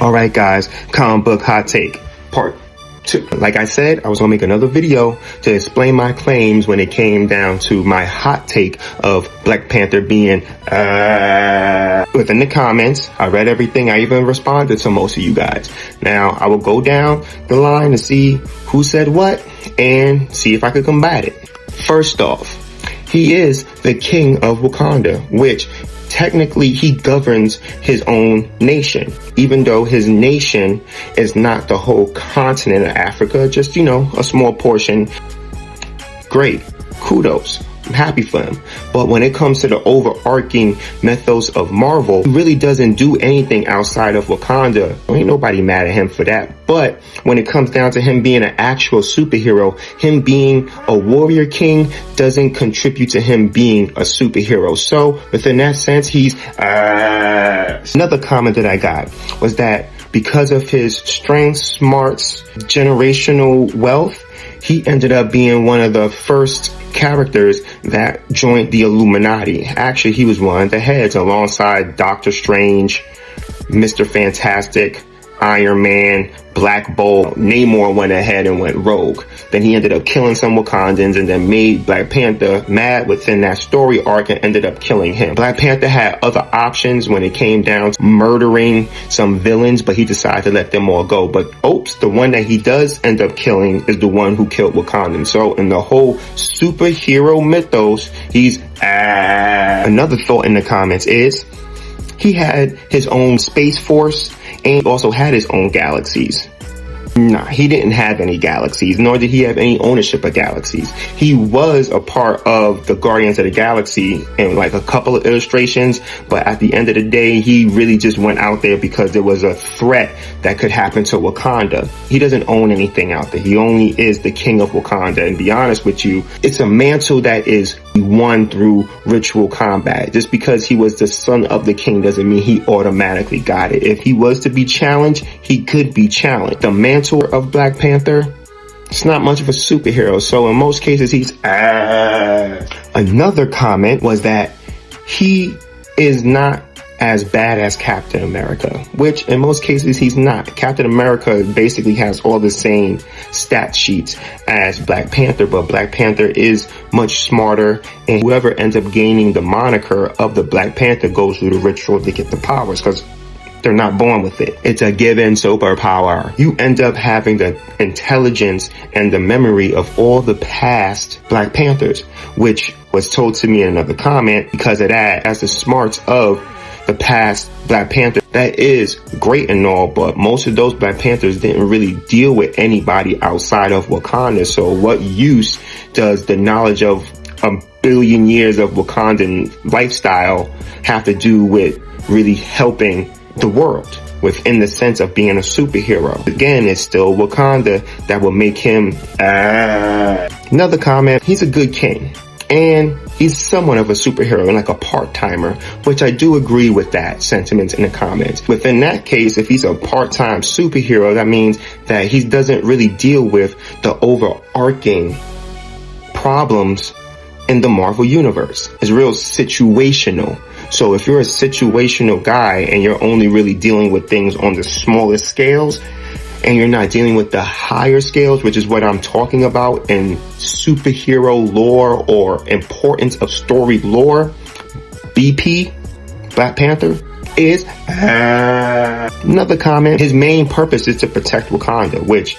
All right, guys, comic book hot take part 2. Like I said, I was gonna make another video to explain my claims when it came down to my hot take of Black Panther being within the comments. I read everything. I even responded to most of you guys. Now I will go down the line to see who said what and see if I could combat it. First off, he is the king of Wakanda, which technically he governs his own nation, even though his nation is not the whole continent of Africa, just, a small portion. Great. Kudos. I'm happy for him. But when it comes to the overarching mythos of Marvel, he really doesn't do anything outside of Wakanda. Ain't nobody mad at him for that. But when it comes down to him being an actual superhero, him being a warrior king doesn't contribute to him being a superhero. So within that sense, he's another comment that I got was that because of his strength, smarts, generational wealth, he ended up being one of the first characters that joined the Illuminati. Actually, he was one of the heads alongside Doctor Strange, Mr. Fantastic, Iron Man, Black Bolt. Namor went ahead and went rogue. Then he ended up killing some Wakandans and then made Black Panther mad within that story arc and ended up killing him. Black Panther had other options when it came down to murdering some villains, but he decided to let them all go. But oops, the one that he does end up killing is the one who killed Wakandans. So in the whole superhero mythos, he's another thought in the comments is he had his own space force and also had his own galaxies. Nah, he didn't have any galaxies, nor did he have any ownership of galaxies. He was a part of the Guardians of the Galaxy in like a couple of illustrations, but at the end of the day, he really just went out there because there was a threat that could happen to Wakanda. He doesn't own anything out there. He only is the king of Wakanda. And to be honest with you, it's a mantle that is won through ritual combat. Just because he was the son of the king doesn't mean he automatically got it. If he was to be challenged, he could be challenged. The mantle of Black Panther, it's not much of a superhero, so in most cases he's Another comment was that he is not as bad as Captain America, which in most cases he's not. Captain America basically has all the same stat sheets as Black Panther, but Black Panther is much smarter, and whoever ends up gaining the moniker of the Black Panther goes through the ritual to get the powers, because they're not born with it. It's a given superpower. You end up having the intelligence and the memory of all the past Black Panthers, which was told to me in another comment. Because of that, as the smarts of the past Black Panther, that is great and all, but most of those Black Panthers didn't really deal with anybody outside of Wakanda. So what use does the knowledge of a billion years of Wakandan lifestyle have to do with really helping the world within the sense of being a superhero? Again, it's still Wakanda that will make him Another comment, he's a good king and he's somewhat of a superhero and like a part-timer, which I do agree with that sentiment in the comments. Within that case, if he's a part-time superhero, that means that he doesn't really deal with the overarching problems in the Marvel universe. It's real situational. So if you're a situational guy and you're only really dealing with things on the smallest scales and you're not dealing with the higher scales, which is what I'm talking about in superhero lore or importance of story lore, BP, Black Panther, is another comment. His main purpose is to protect Wakanda, which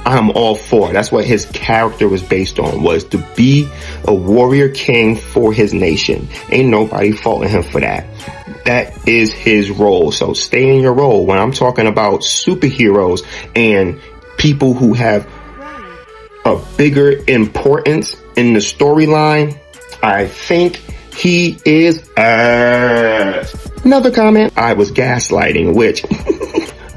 I'm all for. That's what his character was based on, was to be a warrior king for his nation. Ain't nobody faulting him for that. That is his role. So stay in your role. When I'm talking about superheroes and people who have a bigger importance in the storyline, I think he is Another comment, I was gaslighting, which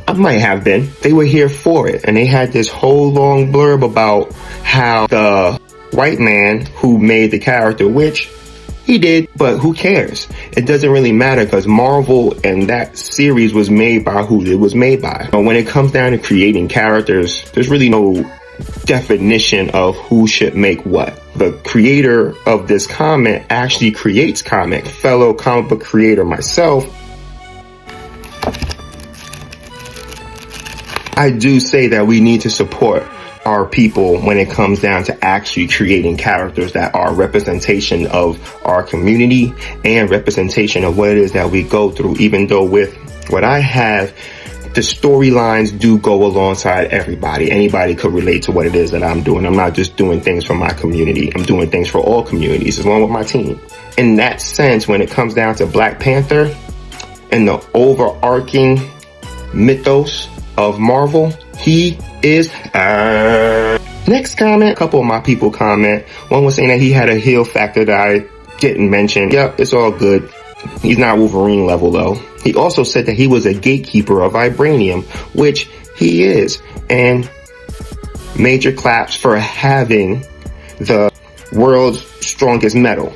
I might have been. They were here for it, and they had this whole long blurb about how the white man who made the character, which he did, but who cares? It doesn't really matter, because Marvel and that series was made by who it was made by. But when it comes down to creating characters, there's really no definition of who should make what. The creator of this comment actually creates comic. Fellow comic book creator myself, I do say that we need to support our people when it comes down to actually creating characters that are representation of our community and representation of what it is that we go through. Even though with what I have, the storylines do go alongside everybody. Anybody could relate to what it is that I'm doing. I'm not just doing things for my community. I'm doing things for all communities, along with my team. In that sense, when it comes down to Black Panther and the overarching mythos of Marvel, he is next comment. A couple of my people comment. One was saying that he had a heel factor that I didn't mention. Yep, it's all good. He's not Wolverine level though. He also said that he was a gatekeeper of vibranium, which he is. And major claps for having the world's strongest metal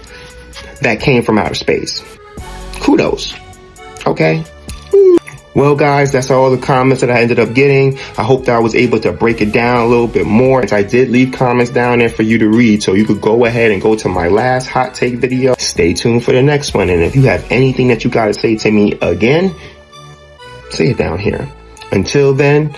that came from outer space. Kudos. Okay. Well, guys, that's all the comments that I ended up getting. I hope that I was able to break it down a little bit more. I did leave comments down there for you to read, so you could go ahead and go to my last hot take video. Stay tuned for the next one. And if you have anything that you got to say to me again, say it down here. Until then,